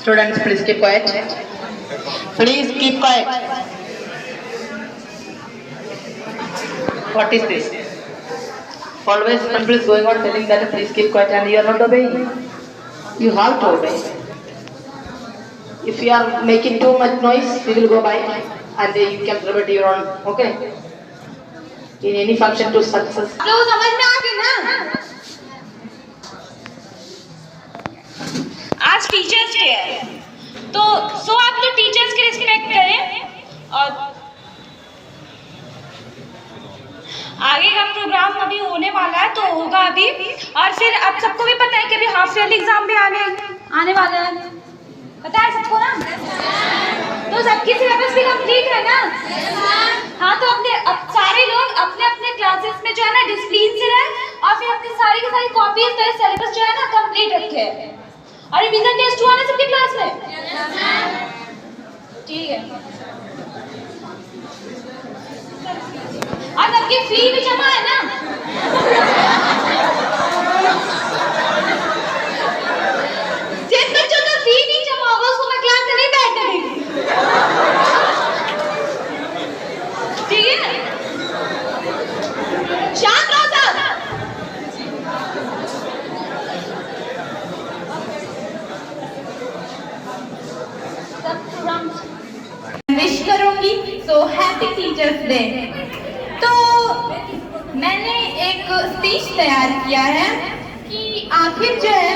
Students, please keep quiet. Please keep quiet. What is this? Always people is going on telling that please keep quiet and you are not obeying. You have to obey. If you are making too much noise, we will go by and you can celebrate your own. Okay? In any function to success. लोग समझ में आ गए ना? आज teachers day है, तो आप लोग टीचर्स की रिस्पेक्ट करें और आगे का प्रोग्राम अभी होने वाला है तो होगा अभी। और फिर अब सबको भी पता है कि अभी हाफ ईयरली एग्जाम भी आने वाला है, पता है सबको ना? तो सबकी सिलेबस भी कंप्लीट है ना? हाँ, तो अब सारे लोग अपने अपने क्लासेस में जो है ना डिसिप्लिन से रहें और फिर अपनी सारी की सारी कॉपीज का सिलेबस जो है ना कंप्लीट रखें। और रिवीजन टेस्ट हुआ ना सबके क्लास में? ठीक है। और सबकी फी भी जमा है ना? जिन बच्चों का फी नहीं जमा होगा उसको मैं क्लास में नहीं बैठने देंगी। ठीक है? शांत रहो सब। विश करूंगी सो हैप्पी टीचर्स डे। तो मैंने एक स्पीच तैयार किया है कि आखिर जो है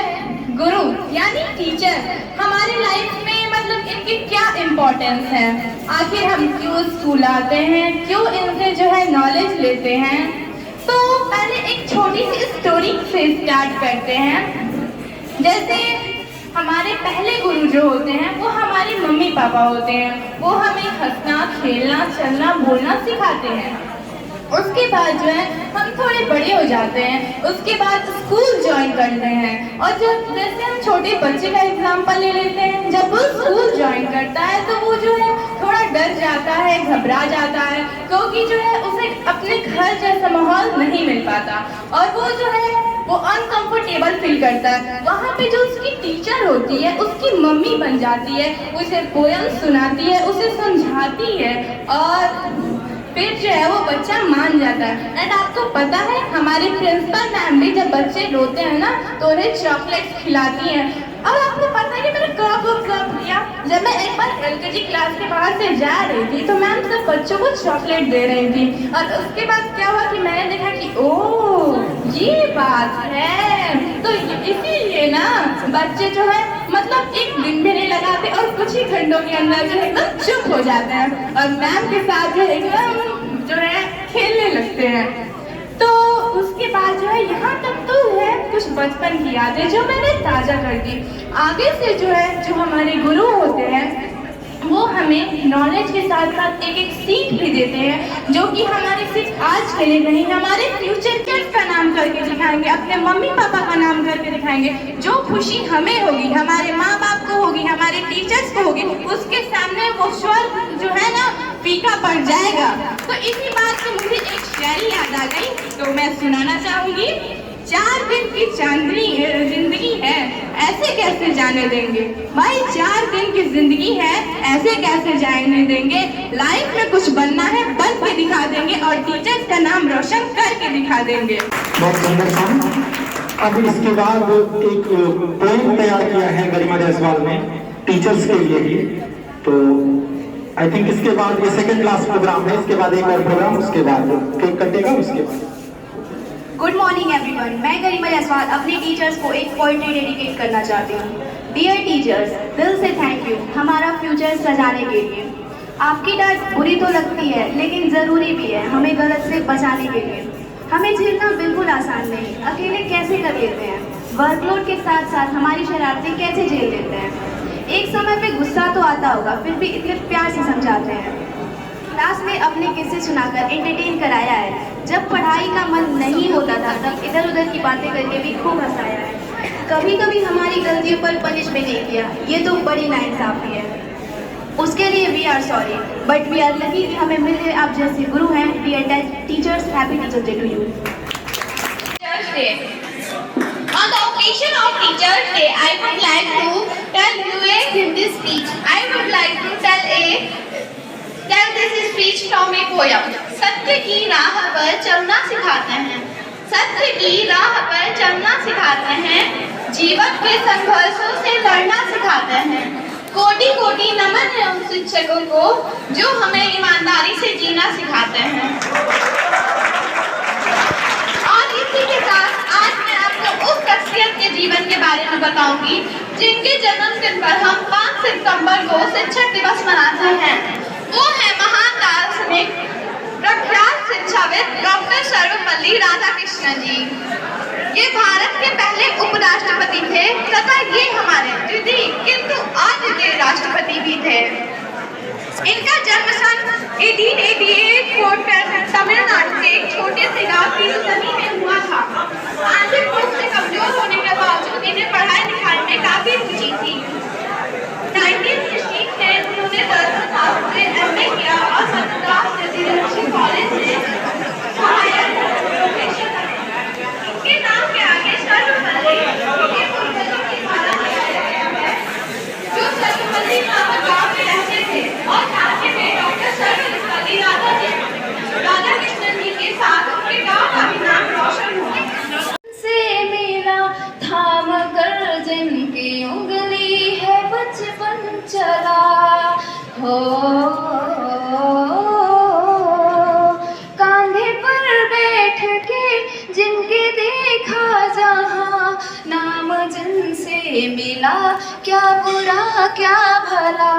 गुरु यानी टीचर हमारे लाइफ में मतलब इनकी क्या इम्पोर्टेंस है, आखिर हम क्यों स्कूल आते हैं, क्यों इनसे जो है नॉलेज लेते हैं। तो पहले एक छोटी सी स्टोरी से स्टार्ट करते हैं। जैसे हमारे पहले गुरु जो होते हैं वो हमारे मम्मी पापा होते हैं, वो हमें हंसना खेलना चलना बोलना सिखाते हैं। उसके बाद जो है हम थोड़े बड़े हो जाते हैं, उसके बाद स्कूल ज्वाइन करते हैं। और जब जैसे हम छोटे बच्चे का एग्जाम्पल ले लेते हैं, जब वो स्कूल ज्वाइन करता है तो वो जो है थोड़ा डर जाता है, घबरा जाता है, क्योंकि जो है उसे अपने घर जैसा माहौल नहीं मिल पाता और वो जो है वो अनकंफर्टेबल फील करता है। वहाँ पे जो उसकी टीचर होती है उसकी मम्मी बन जाती है, उसे पोयम सुनाती है, उसे समझाती है और फिर जो है वो बच्चा मान जाता है। एंड आपको पता है हमारे प्रिंसिपल मैम भी जब बच्चे रोते हैं ना तो उन्हें चॉकलेट्स खिलाती हैं। अब आपको पता है कि मैंने कब ऑब्जर्व किया, जब मैं एक बार LKG क्लास के बाहर से जा रही थी तो मैम सब बच्चों को चॉकलेट दे रही थी। और उसके बाद क्या हुआ कि मैंने देखा कि ओह ये बात है, तो इसीलिए ना बच्चे जो है मतलब एक दिन भी नहीं लगाते और कुछ ही घंटों के अंदर जो है एकदम चुप हो जाते हैं और मैम के साथ जो एकदम जो है खेलने लगते हैं। तो उसके बाद जो है यहाँ तक तो है कुछ बचपन की यादें जो मैंने ताज़ा कर दी। आगे से जो है जो हमारे गुरु होते हैं वो हमें नॉलेज के साथ साथ एक एक सीख भी देते हैं, जो कि हमारे सिर्फ आज के लिए नहीं हमारे फ्यूचर किड्स का नाम करके दिखाएंगे, अपने मम्मी पापा का नाम करके दिखाएंगे। जो खुशी हमें होगी, हमारे माँ बाप को होगी, हमारे टीचर्स को होगी, उसके सामने वो स्वर्ग जो है ना फीका पड़ जाएगा। तो इसी बात से मुझे एक शायरी याद आ गई तो मैं सुनाना चाहूंगी। 4 दिन की चांदनी जिंदगी है ऐसे कैसे जाने देंगे, भाई 4 दिन की जिंदगी है ऐसे कैसे जाने देंगे। लाइफ में कुछ बनना है बन के दिखा देंगे और टीचर्स का नाम रोशन करके दिखा देंगे। बहुत सुंदर सॉन्ग। अब इसके बाद एक पोएम तैयार किया है गरिमा जायसवाल ने टीचर्स के लिए ही। तो आई थिंक इसके बाद ये सेकंड क्लास प्रोग्राम है, इसके बाद एक और प्रोग्राम, उसके बाद केक कटेगा उसके बाद। गुड मॉर्निंग एवरीवन, मैं गरिमा जायसवाल अपने टीचर्स को एक पोएट्री डेडिकेट करना चाहती हूँ। डियर टीचर्स, दिल से थैंक यू हमारा फ्यूचर सजाने के लिए। आपकी डांट बुरी तो लगती है लेकिन ज़रूरी भी है हमें गलत से बचाने के लिए। हमें झेलना बिल्कुल आसान नहीं, अकेले कैसे कर लेते हैं, वर्कलोड के साथ साथ हमारी शरारतें कैसे झेल लेते हैं। एक समय पे गुस्सा तो आता होगा फिर भी इतने प्यार से समझाते हैं। क्लास में अपने किस्से सुनाकर एंटरटेन कराया है। जब पढ़ाई का मन नहीं होता था तब इधर उधर की बातें करके भी खूब हंसाया है। कभी कभी हमारी गलतियों पर पनिश भी नहीं किया, ये तो बड़ी नाइंसाफी है। उसके लिए we are sorry but we are lucky कि हमें मिले आप जैसे गुरु हैं। We are teachers, happy teachers day to you. On the occasion of Teachers Day, I would like to tell you a Hindi speech. I would like to tell this speech from a poem. सत्य की राह पर चलना सिखाते हैं, सत्य की राह पर चलना सिखाते हैं, जीवन के संघर्षों से लड़ना सिखाते हैं। कोटि कोटि नमन है उन शिक्षकों को जो हमें ईमानदारी से जीना सिखाते हैं। और इसी के साथ आज मैं आपको उस शख्सियत के जीवन के बारे में बताऊंगी जिनके जन्मदिन पर हम 5 सितंबर को शिक्षक दिवस मनाते हैं। वो है महान दार्शनिक, प्रख्यात शिक्षाविद डॉक्टर सर्वपल्ली राधाकृष्णन जी। ये भारत के पहले उपराष्ट्रपति थे तथा ये हमारे द्वितीय किंतु अद्वितीय राष्ट्रपति भी थे। इनका जन्म सन 1888 फोर्ट पैलेस तमिलनाडु के एक छोटे से गांव तिरुतनी में हुआ था। आर्थिक रूप से कमजोर होने के बावजूद इन्हें पढ़ाई लिखाई में काफी रुचि थी। 1916 में उन्होंने दर्शन से एमए किया और मद्रास रेसिडेंशियल कॉलेज से सहायक प्रोफेसर बने। इनके नाम के आगे सर्वपल्ली उनके पूर्वजों की धारा लगाया गया है, जो सर्वपल्ली नामक गांव में रहते थे और साथ में डॉक्टर सर्वपल्ली राधाकृष्णन जी के साथ उनके गांव का भी नाम रोशन हुआ। से मेरा थाम कर जिनकी उंगली है बचपन चला हो, कांधे पर बैठ के जिनके देखा जहां, नाम जिनसे मिला क्या बुरा क्या भला,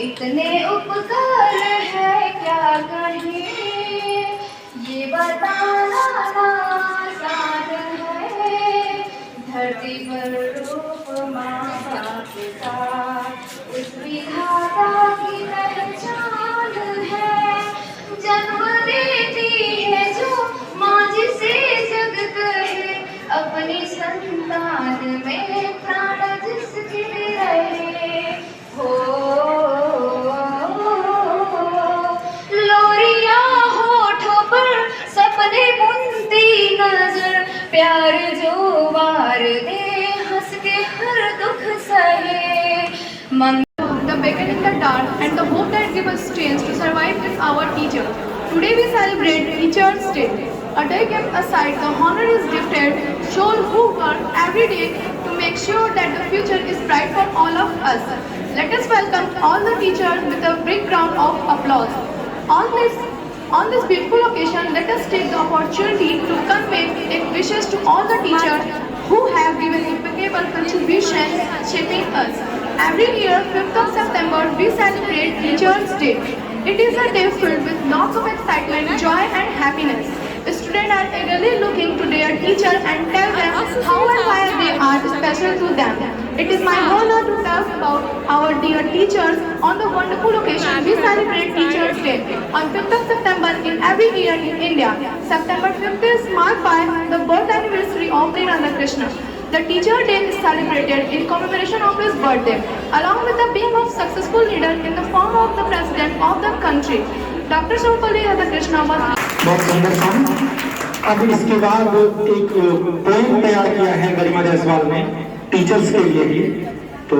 इतने उपकार है क्या कहें ये बताना आसान है। धरती पर रूप माँ बाप का उस विधाता की पहचान है, जन्म देती है जो माँ जिसे जग कहे, अपनी संतान में प्राण जिसके रहे हो। लोरिया होठों पर सपने बुनती नजर, प्यार जो वार दे हंस के हर दुख सहे। The beginning, the dark, and the hope that gives us strength to survive is our teacher. Today we celebrate Teachers' Day. A day kept aside, the honor is gifted, shown who work every day to make sure that the future is bright for all of us. Let us welcome all the teachers with a big round of applause. On this beautiful occasion, let us take the opportunity to convey wishes to all the teachers who have given impeccable contributions shaping us. Every year, 5th of September, we celebrate Teachers' Day. It is a day filled with lots of excitement, joy and happiness. Students are eagerly looking to their teacher and tell them how and why they are special to them. It is my honor to talk about our dear teachers on the wonderful occasion we celebrate Teachers' Day on 5th of September in every year in India. September 5th is marked by the birth anniversary of Sri Radhakrishna. The Teacher Day is celebrated in commemoration of his birthday, along with the being of successful leader in the form of the President of the country. Dr. Sarvapalli Radhakrishnan was... बहुत सुंदर song. अब इसके बाद एक poem तैयार किया है गरिमा जायसवाल ने टीचर्स के लिए ही, तो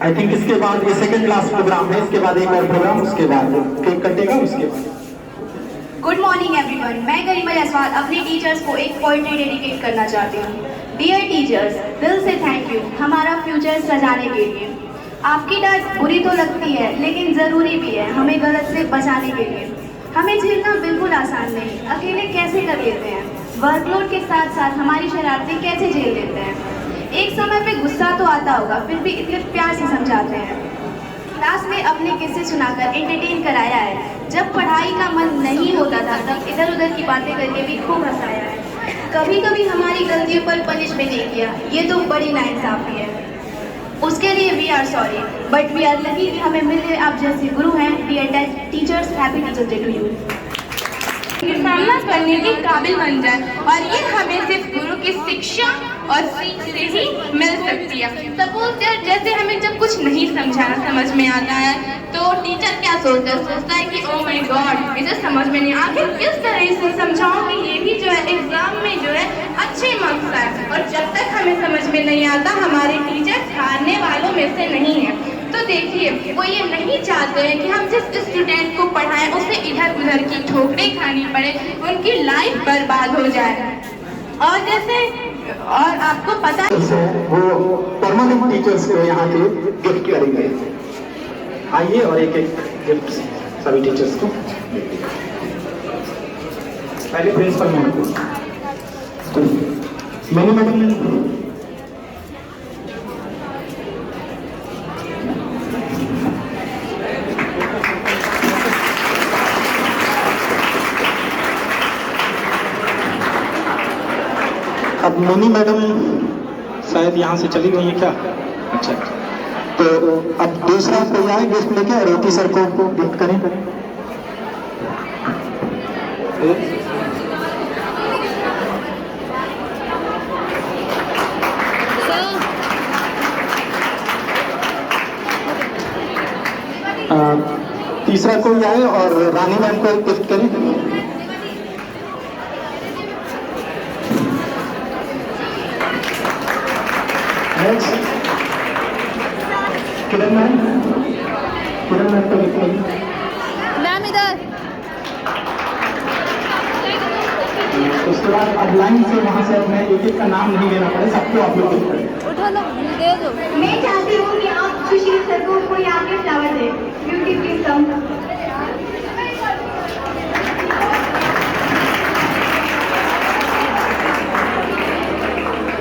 आई थिंक इसके बाद ये सेकंड लास्ट प्रोग्राम है, इसके बाद एक और प्रोग्राम, उसके बाद केक कटेगा, उसके बाद। गुड मॉर्निंग एवरीवन, मैं गरिमा जायसवाल अपने टीचर्स को एक पोएट्री डेडिकेट करना चाहती हूँ। डियर टीचर्स, दिल से थैंक यू हमारा फ्यूचर सजाने के लिए। आपकी डांट बुरी तो लगती है लेकिन ज़रूरी भी है हमें गलत से बचाने के लिए। हमें झेलना बिल्कुल आसान नहीं, अकेले कैसे कर लेते हैं, वर्कलोड के साथ साथ हमारी शरारतें कैसे झेल लेते हैं। एक समय पे गुस्सा तो आता होगा, फिर भी इतने प्यार से समझाते हैं। क्लास में अपने किस्से सुनाकर एंटरटेन कराया है। जब पढ़ाई का मन नहीं होता था तब इधर उधर की बातें करके भी खूब हंसाया है। कभी कभी हमारी गलतियों पर पनिश भी नहीं किया, ये तो बड़ी नाइंसाफी है। उसके लिए we are sorry, but we are lucky कि हमें मिले आप जैसे गुरु हैं। Dear teachers, happy teachers day to you. सामना करने के काबिल बन जाए और ये हमें सिर्फ गुरु की शिक्षा और सीख से ही मिल सकती है। सपोज जैसे हमें जब कुछ नहीं समझ में आता है तो टीचर क्या सोचता है कि ओ माय गॉड इसे समझ में नहीं, आखिर किस तरह से समझाऊंगी, ये भी जो है एग्जाम में जो है अच्छे मार्क्स आए। और जब तक हमें समझ में नहीं आता हमारे टीचर हारने वालों में से नहीं देखिए वो ये नहीं चाहते हैं कि हम जिस स्टूडेंट को पढ़ाएं उसे इधर उधर की ठोकरें खानी पड़े, उनकी लाइफ बर्बाद हो जाए। और जैसे और आपको पता वो परमानेंट टीचर्स को यहाँ के गिफ्ट करेंगे। आइए और एक एक गिफ्ट सभी टीचर्स को। पहले प्रिंसिपल मैम को, मैंने मैडम अब मिनी मैडम शायद यहाँ से चली गई है क्या? अच्छा, तो अब दूसरा कोई आए गिफ्ट लेके और रोटी सर को गिफ्ट करें। तीसरा कोई आए और रानी मैम को गिफ्ट करें। किरण मैम को गिफ्ट करें। मैम इधर। उसके बाद अब लाइन से वहाँ से अब मैं एक एक का नाम नहीं लेना पड़े, सबको आप लोग गिफ्ट करें। उठा लो, दे दो। मैं चाहती हूँ कि आप सुशील सर को कोई आगे flower they. Beauty please come.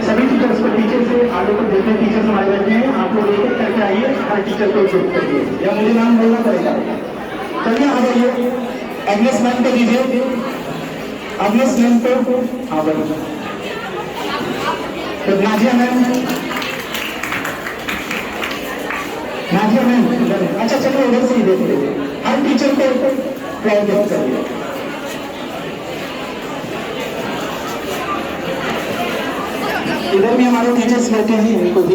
सभी टीचर्स को टीचर से आगे को देखते टीचर्स हमारे बैठे हैं, आप लोग एक एक करके आइए, हर टीचर को गिफ्ट करिए या मुझे नाम बोलना पड़ेगा। चलिए आ जाइए, एग्नेस मैम को दीजिए। एग्नेस मैम को, हाँ भाई, तो नाजिया मैम, नाजिया मैम, अच्छा चलिए उधर से ही देख लीजिए, हर टीचर को फ्लावर गिफ्ट करिए। इधर भी हमारे टीचर्स बैठे हैं, इनको भी।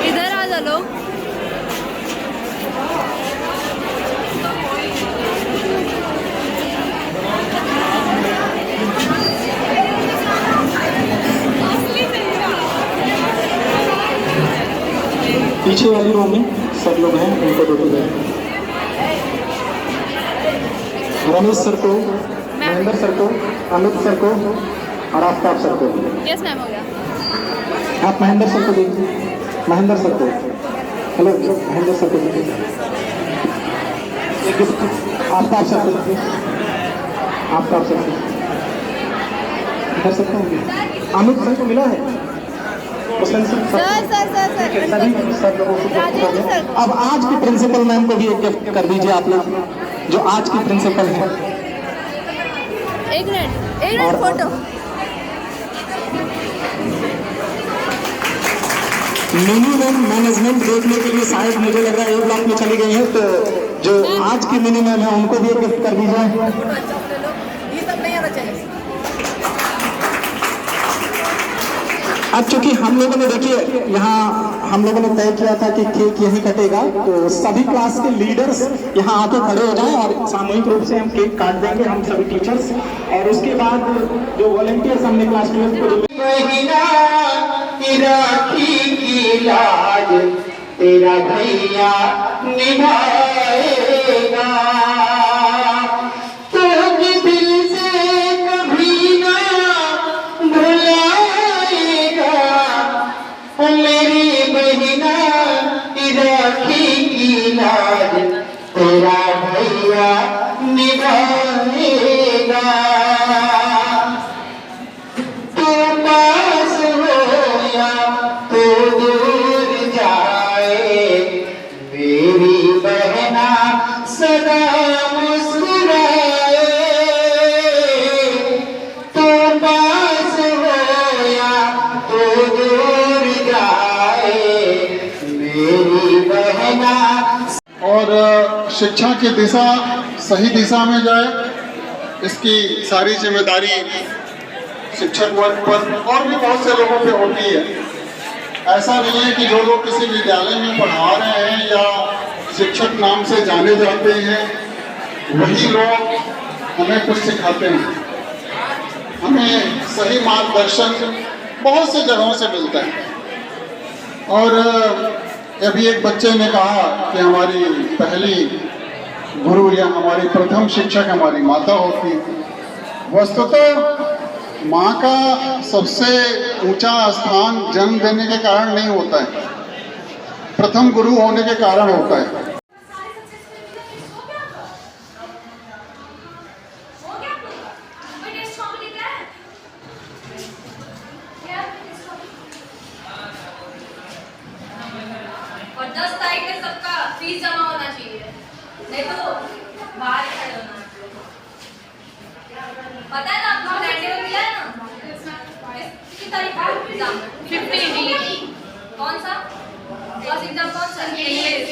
इधर आ जा लो। पीछे वाली रूम में सब लोग हैं, उनको दो दो। रमेश सर को, महेंद्र सर को, अमित सर को और आफ्ताब सर को। यस मैम, हो गया। आप महेंद्र सर को देखिए, महेंद्र सर को, हेलो महेंद्र सर को देखिए। आफ्ताब सर को देखिए, आफ्ताब सर को इधर सकते होंगे। अमित सर को मिला है, सर सब लोगों को। अब आज की प्रिंसिपल मैम को भी एक गिफ्ट कर दीजिए आप लोग, जो आज की प्रिंसिपल है। एक minute photo. Mini ma'am management देखने के लिए शायद मुझे लग रहा है एक ब्लॉक में चली गई है, तो जो आज की मिनी मैम है उनको भी एक गिफ्ट कर दीजिए। ये सब नहीं आना चाहिए। अब चूंकि हम लोगों ने देखिए यहाँ हम लोगों ने तय किया था कि केक यहीं कटेगा, तो सभी क्लास के लीडर्स यहाँ आके खड़े हो जाएं और सामूहिक रूप से हम केक काट देंगे, हम सभी टीचर्स। और उसके बाद जो वॉलंटियर्स हमने क्लास 12 को राखी की लाज तेरा भैया निभाएगा, तेरा भैया निभाएगा। तू पास हो या तू दूर जाए, मेरी बहना सदा मुस्कुराए। तू पास हो या तू दूर जाए, मेरी बहना। और शिक्षा की दिशा सही दिशा में जाए, इसकी सारी जिम्मेदारी शिक्षक वर्ग पर और भी बहुत से लोगों पे होती है। ऐसा नहीं है कि जो लोग किसी विद्यालय में पढ़ा रहे हैं या शिक्षक नाम से जाने जाते हैं वही लोग हमें कुछ सिखाते हैं। हमें सही मार्गदर्शन बहुत सी जगहों से मिलता है। और अभी एक बच्चे ने कहा कि हमारी पहली गुरु या हमारी प्रथम शिक्षक हमारी माता होती। वस्तुतः माँ का सबसे ऊंचा स्थान जन्म देने के कारण नहीं होता है, प्रथम गुरु होने के कारण होता है। और 10 तारीख में सबका फीस जमा होना चाहिए, नहीं तो बाहर खड़े होना। पता है ना आपको टाइम टेबल मिला है ना? कितनी तारीख का एग्जाम? 15। कौन सा क्लास एग्जाम? कौन सा? इंग्लिश।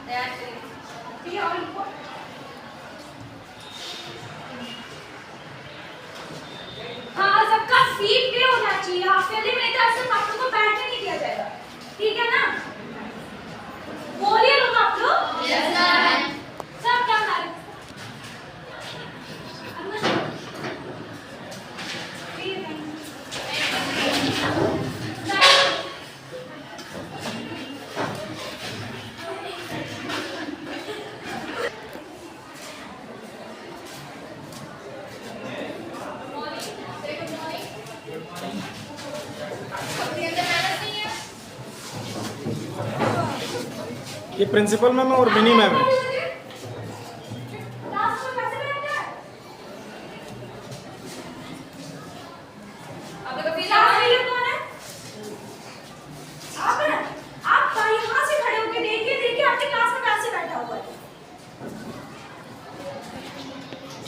तैयार करिए। हाँ, सबका सीट पे होना चाहिए। हाफ ईयरली में इधर से आप लोगों को बैठने नहीं दिया जाएगा, ठीक है ना? बोलिए लोग आप लोग। Yes ma'am. सब क्या कर ये प्रिंसिपल मैम और मिनी मैम है।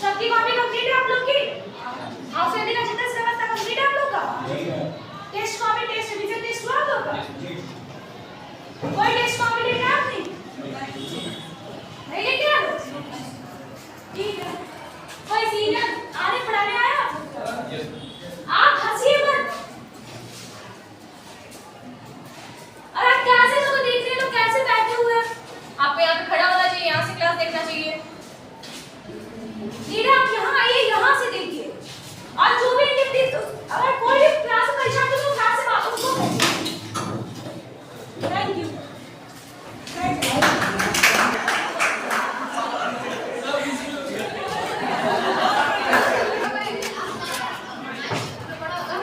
सबकी कॉपी कंप्लीट है आप लोग की? हाफ ईयरली का जितना सिलेबस था कंप्लीट है आप लोग का? Test copy, test revision test हुआ आप लोग का? कोई टेस्ट कॉपी लेके आया आपने? नहीं लेके आया? ठीक है। कोई सीनियर आने पढ़ाने आया? आप हंसिए मत। और आप कैसे लोगों देख रहे हैं, लोग कैसे बैठे हुए हैं? आपको यहाँ पे खड़ा होना चाहिए, यहाँ से क्लास देखना चाहिए। नीरा आप यहाँ आइए, यहाँ से देखिए। और जो भी एक्टिविटीज, अगर कोई भी क्लास में परेशान हो तो क्लास से वापस को थैंक यू।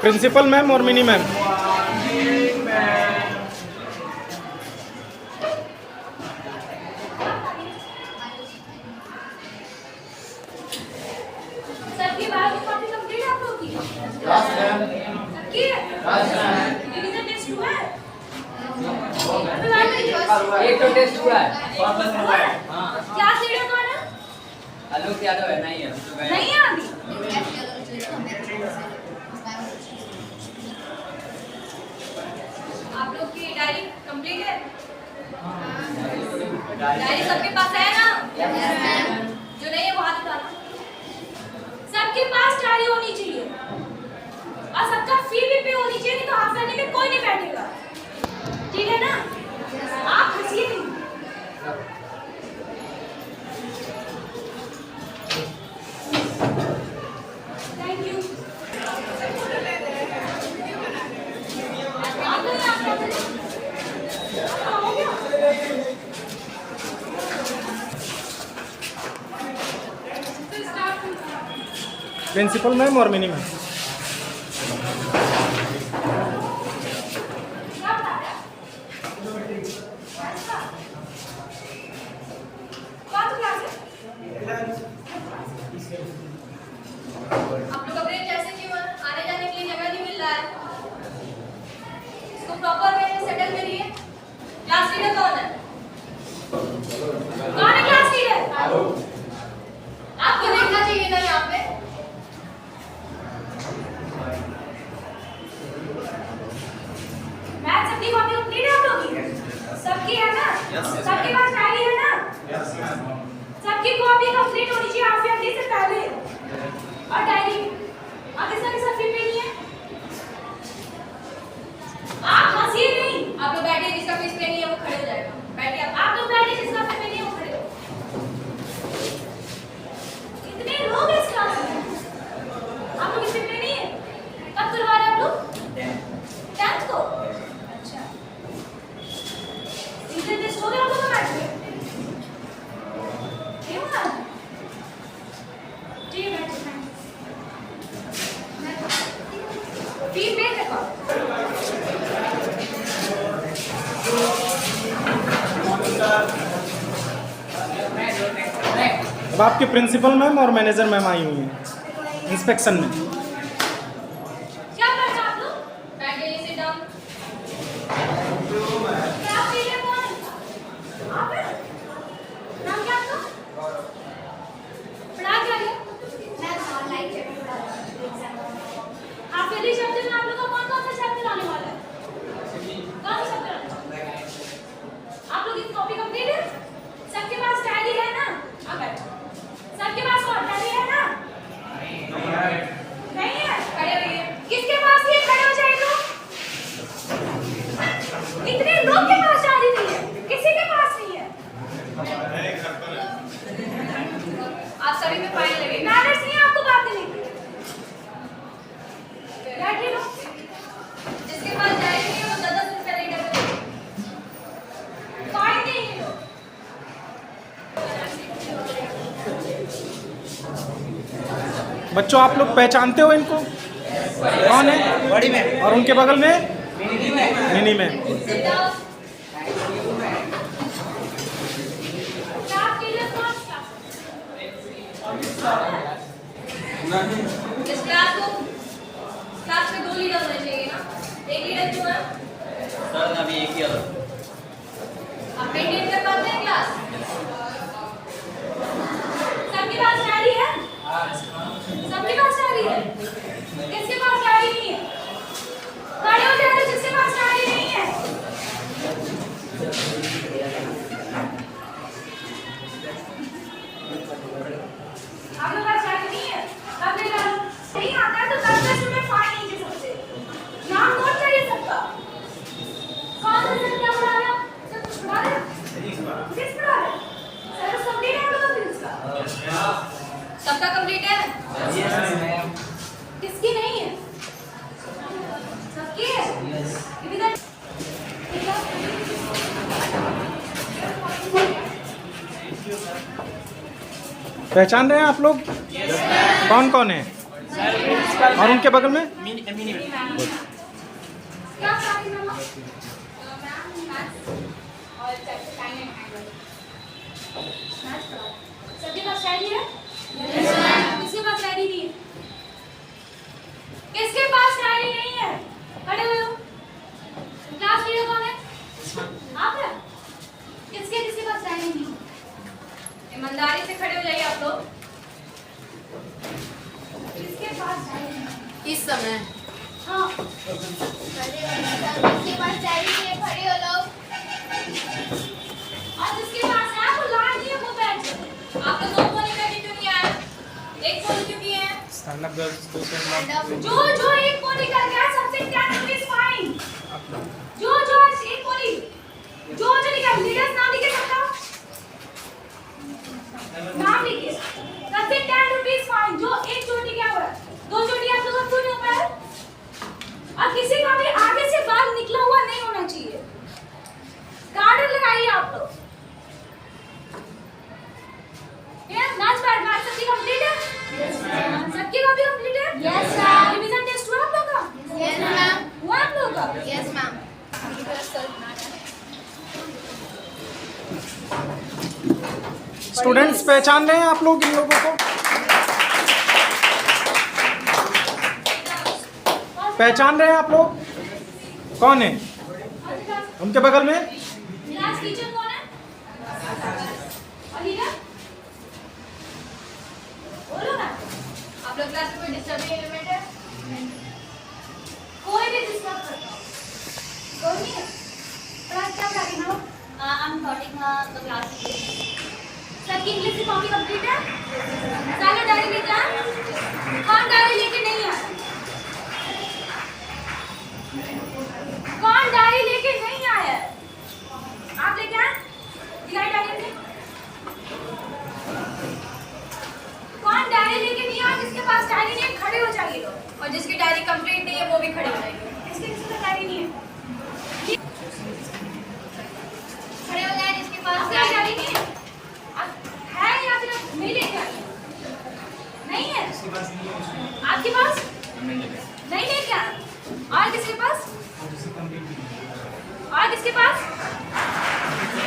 प्रिंसिपल मैम और मिनी मैम। सबकी बात कॉपी कंप्लीट आप लोग की? Yes ma'am. सबकी? Yes ma'am. रिवीजन टेस्ट हुआ है? एक तो टेस्ट हुआ है। हाँ। क्लास लीडर कौन है? आलोक यादव है। नहीं है, नहीं है अभी। आप लोग की डायरी कंप्लीट है? डायरी सबके पास है ना? Yes ma'am. जो नहीं है वो हाथ उठाना। सबके पास डायरी होनी चाहिए और सबका फी भी पे होनी चाहिए, नहीं तो हाफ ईयरली में कोई नहीं बैठेगा, ठीक है ना? आप हंसिए नहीं। Thank you. आप लोग यहाँ पे हो गया? प्रिंसिपल मैम और मिनी मैम। आप लोग अपने जैसे क्यों हैं? आने जाने के लिए जगह नहीं मिल रहा है, इसको प्रॉपर वे में सेटल करिए। क्लास लीडर कौन है? कौन है क्लास लीडर? आपको देखना चाहिए ना यहाँ पे। मैथ सबकी कॉपी कंप्लीट है आप लोग की? सबकी है ना? सबके पास डायरी है ना? सबकी कॉपी कंप्लीट होनी चाहिए हाफ ईयरली से पहले। और डायरी किसका फी पे नहीं है? आप हंसिए नहीं। आप लोग बैठिए, जिसका फीस पे नहीं है वो खड़े हो जाएगा। बैठिए आप लोग बैठिए, जिसका फी पे नहीं है वो खड़े हो। अब आपके प्रिंसिपल मैम और मैनेजर मैम आई हुई हैं इंस्पेक्शन में। क्या कर रहे हैं आप लोग? बैठिए, sit down। क्या आप पी रहे हो? आप हैं? नाम क्या आपका? पढ़ा क्या है? आप पहले चैप्टर में आप लोग का कौन सा चैप्टर आने वाला है? कौन सा चैप्टर? आप लोग की कॉपी कंप्लीट है? सबके पास डायरी है ना? आप बैठो। सबके पास डायरी है ना? नहीं है? खड़े होइए। किसके पास ये खड़े हो जाए तो? इतने लोग के पास डायरी नहीं है, किसी के पास नहीं है। आप सभी में फाइन लगे। मैनर्स नहीं है आपको बात देने की। बैठिए लोग। जिसके पास डायरी नहीं है वो 10 रुपए रेट पे देंगे। फाइन देंगे लोग। बच्चों आप लोग पहचानते हो इनको? कौन है? बड़ी मैम। और उनके बगल में mini ma'am. Sit down। Class leader कौन सा? इस क्लास में 2 लीडर होने चाहिए ना? एक लीडर क्यों है? सर अभी एक ही है। आप मेंटेन कर पाते हैं क्लास? सबके पास डायरी है? सबके पास डायरी है? किसके पास डायरी नहीं है? खड़े हो जाए जिसके पास डायरी नहीं है। आप लोग पास डायरी नहीं है? कब ले लो? नहीं आता है तो 10 रुपए फाइन लीजिए सबसे। नाम नोट करिए सबका। कौन सा सर क्या पढ़ा रहे हो? सर कुछ पढ़ा रहे हो? किस पढ़ा रहे हो? सर कंप्लीट है आप लोगों का? सबका कंप्लीट है? किसकी नहीं है? सबकी है? इधर पहचान रहे हैं आप लोग? कौन कौन है? और उनके बगल में? क्या सारी नाम? और टाइम एंड एंगल। सबके पास डायरी है? किसके पास डायरी नहीं है? किसके पास डायरी नहीं है? खड़े हुए हो। क्लास लीडर कौन है? आप हैं? किसके पास डायरी नहीं है? ईमानदारी से खड़े हो जाइए आप लोग। किसके पास डायरी नहीं है? इस समय हाँ। किसके पास डायरी नहीं है? खड़े हो लोग। और जिसके पास है वो लाल नहीं है वो बैठ जाओ। आप लोग 2 कोने करके क्यों नहीं आए? 1 कोने क्यों किए हैं? स्टैंड अप गर्ल्स जो 1 कोने करके आए सबसे 10 रुपीस फाइन। जो 1 कोने जो निकल लीडर नाम लिखे सबका नाम लिखिए। सबसे 10 रुपीस फाइन। जो 1 चोटी क्या हुआ? 2 चोटी आप लोगों को क्यों नहीं हो पाया? और किसी का भी आगे से बाल निकला हुआ नहीं होना चाहिए। गार्डर लगाइए आप लोग। मैच सबकी कंप्लीट है? Yes ma'am. सबकी कॉपी कंप्लीट है? Yes ma'am. रिवीजन टेस्ट हुआ आप लोग का? Yes ma'am. हुआ आप लोग का? Yes ma'am. स्टूडेंट्स पहचान रहे हैं आप लोग इन लोगों को? पहचान रहे हैं आप लोग? कौन है? उनके बगल में? क्लास टीचर कौन है? और लीडर? बोलो ना। आप लोग क्लास में डिस्टर्बिंग एलिमेंट है? कोई भी डिस्टर्ब करता हो? कोई नहीं है? क्लास क्या कर रही हो? I'm starting the class. Sir की इंग्लिश की कॉपी कंप्लीट है? सारे डायरी लेके आए? कौन डायरी लेके नहीं आया? कौन डायरी लेके नहीं आया? आप लेके आए? दिखाई डायरी अपनी। कौन डायरी लेके नहीं आया? जिसके पास डायरी नहीं है खड़े हो जाइए लोग। और जिसकी डायरी कंप्लीट नहीं है वो भी खड़े हो जाइए। किसके डायरी नहीं है? खड़े हो जाए जिसके पास डायरी नहीं है। है या फिर नहीं लेके आए? नहीं है? आपके पास? नहीं लेके आए? और किसके पास? और किसके पास?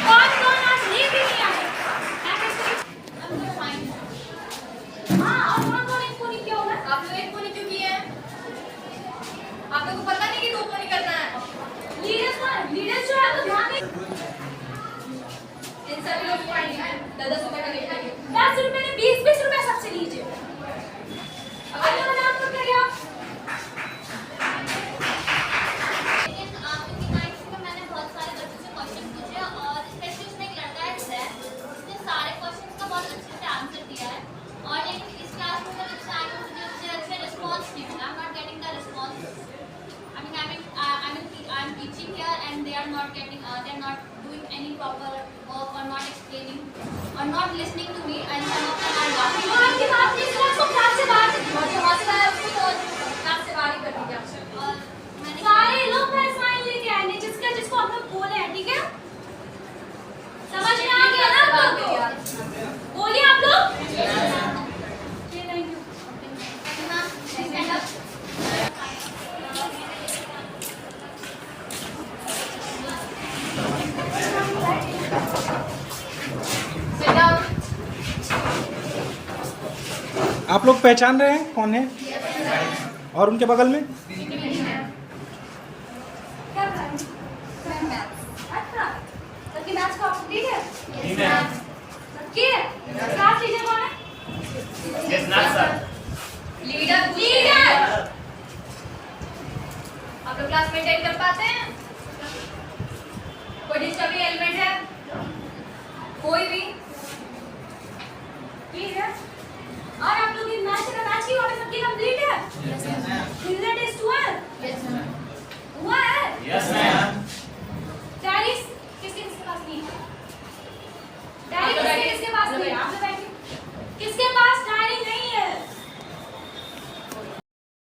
कौन कौन आज लेके नहीं आए? सभी लोग पॉइंट 10 रुपए का लेकर 10 रुपए ने 20 रुपए सबसे लीजिए। अगला वाला नाम तो करिए आप। लेकिन आपकी नाइट में मैंने बहुत सारे बच्चों से क्वेश्चन पूछे और स्पेशली उसमें एक लड़का है जैन, उसने सारे क्वेश्चंस का बहुत अच्छे से आंसर दिया है और लेकिन इस क्लास में जब इससे आए मुझे उससे अच्छे रिस्पॉन्स नहीं मिला। I am not getting the response. I'm teaching here and they are not doing any proper work or not explaining or not listening to me and some of them are laughing. वो आपकी बात नहीं सुना, उसको class से बाहर कर दीजिए। जो हौसला है उसको तो क्लास से बाहर ही कर दीजिए आपसे। और मैंने सारे लोग मैं स्माइल लेके आए हैं जिसको हम लोग बोले हैं, ठीक है? समझ में आ गया ना आप लोग को? बोलिए आप लोग। Thank you. stand up. आप लोग पहचान रहे हैं कौन है? और उनके बगल में अच्छा, सबकी मैथ्स को आपको ठीक है? सबकी है? क्लास टीचर कौन है? लीडर। आप लोग क्लास मेंटेन कर पाते हैं?